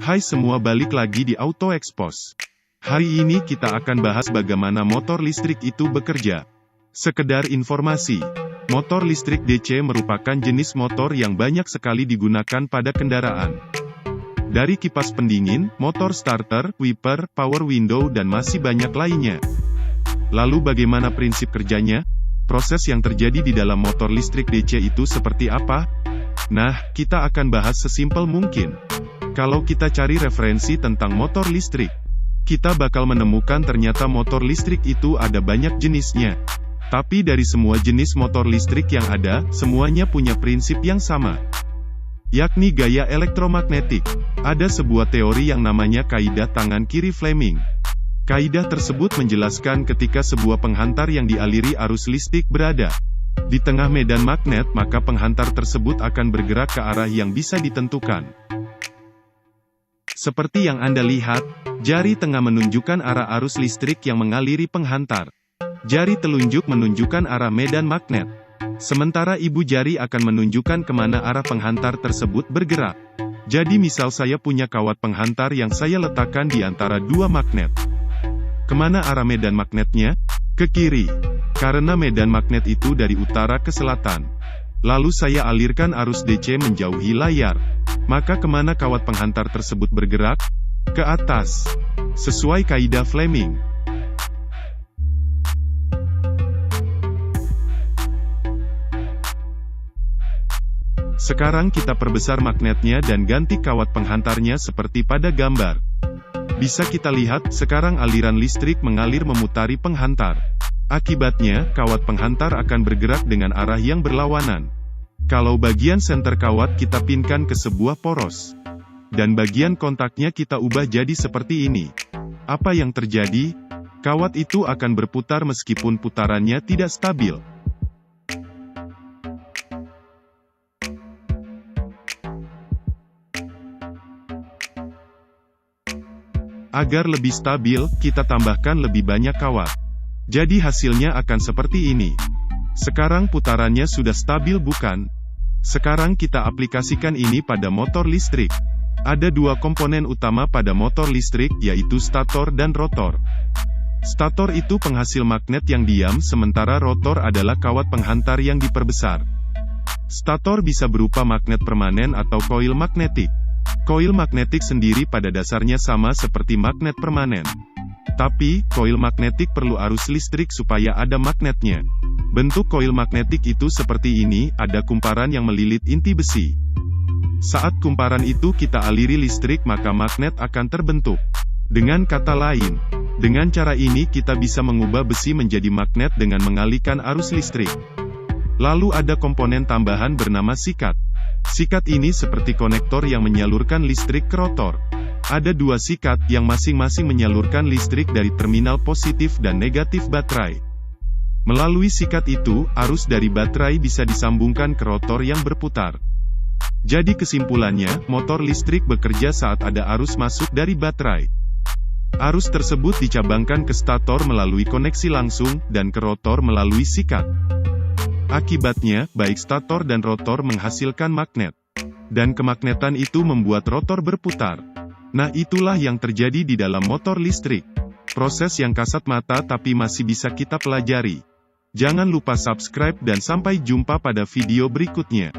Hai semua, balik lagi di Auto Expose. Hari ini kita akan bahas bagaimana motor listrik itu bekerja. Sekedar informasi, motor listrik DC merupakan jenis motor yang banyak sekali digunakan pada kendaraan. Dari kipas pendingin, motor starter, wiper, power window dan masih banyak lainnya. Lalu bagaimana prinsip kerjanya? Proses yang terjadi di dalam motor listrik DC itu seperti apa? Nah, kita akan bahas sesimpel mungkin. Kalau kita cari referensi tentang motor listrik, kita bakal menemukan ternyata motor listrik itu ada banyak jenisnya. Tapi dari semua jenis motor listrik yang ada, semuanya punya prinsip yang sama, yakni gaya elektromagnetik. Ada sebuah teori yang namanya kaidah tangan kiri Fleming. Kaidah tersebut menjelaskan ketika sebuah penghantar yang dialiri arus listrik berada di tengah medan magnet, maka penghantar tersebut akan bergerak ke arah yang bisa ditentukan. Seperti yang Anda lihat, jari tengah menunjukkan arah arus listrik yang mengaliri penghantar. Jari telunjuk menunjukkan arah medan magnet. Sementara ibu jari akan menunjukkan kemana arah penghantar tersebut bergerak. Jadi misal saya punya kawat penghantar yang saya letakkan di antara dua magnet. Kemana arah medan magnetnya? Ke kiri. Karena medan magnet itu dari utara ke selatan. Lalu saya alirkan arus DC menjauhi layar. Maka kemana kawat penghantar tersebut bergerak? Ke atas. Sesuai kaidah Fleming. Sekarang kita perbesar magnetnya dan ganti kawat penghantarnya seperti pada gambar. Bisa kita lihat, sekarang aliran listrik mengalir memutari penghantar. Akibatnya, kawat penghantar akan bergerak dengan arah yang berlawanan. Kalau bagian senter kawat kita pinkan ke sebuah poros, dan bagian kontaknya kita ubah jadi seperti ini. Apa yang terjadi? Kawat itu akan berputar meskipun putarannya tidak stabil. Agar lebih stabil, kita tambahkan lebih banyak kawat. Jadi hasilnya akan seperti ini. Sekarang putarannya sudah stabil, bukan? Sekarang kita aplikasikan ini pada motor listrik. Ada dua komponen utama pada motor listrik, yaitu stator dan rotor. Stator itu penghasil magnet yang diam, sementara rotor adalah kawat penghantar yang diperbesar. Stator bisa berupa magnet permanen atau koil magnetik. Koil magnetik sendiri pada dasarnya sama seperti magnet permanen. Tapi, koil magnetik perlu arus listrik supaya ada magnetnya. Bentuk koil magnetik itu seperti ini, ada kumparan yang melilit inti besi. Saat kumparan itu kita aliri listrik, maka magnet akan terbentuk. Dengan kata lain, dengan cara ini kita bisa mengubah besi menjadi magnet dengan mengalihkan arus listrik. Lalu ada komponen tambahan bernama sikat. Sikat ini seperti konektor yang menyalurkan listrik ke rotor. Ada dua sikat yang masing-masing menyalurkan listrik dari terminal positif dan negatif baterai. Melalui sikat itu, arus dari baterai bisa disambungkan ke rotor yang berputar. Jadi kesimpulannya, motor listrik bekerja saat ada arus masuk dari baterai. Arus tersebut dicabangkan ke stator melalui koneksi langsung, dan ke rotor melalui sikat. Akibatnya, baik stator dan rotor menghasilkan magnet. Dan kemagnetan itu membuat rotor berputar. Nah, itulah yang terjadi di dalam motor listrik. Proses yang kasat mata tapi masih bisa kita pelajari. Jangan lupa subscribe dan sampai jumpa pada video berikutnya.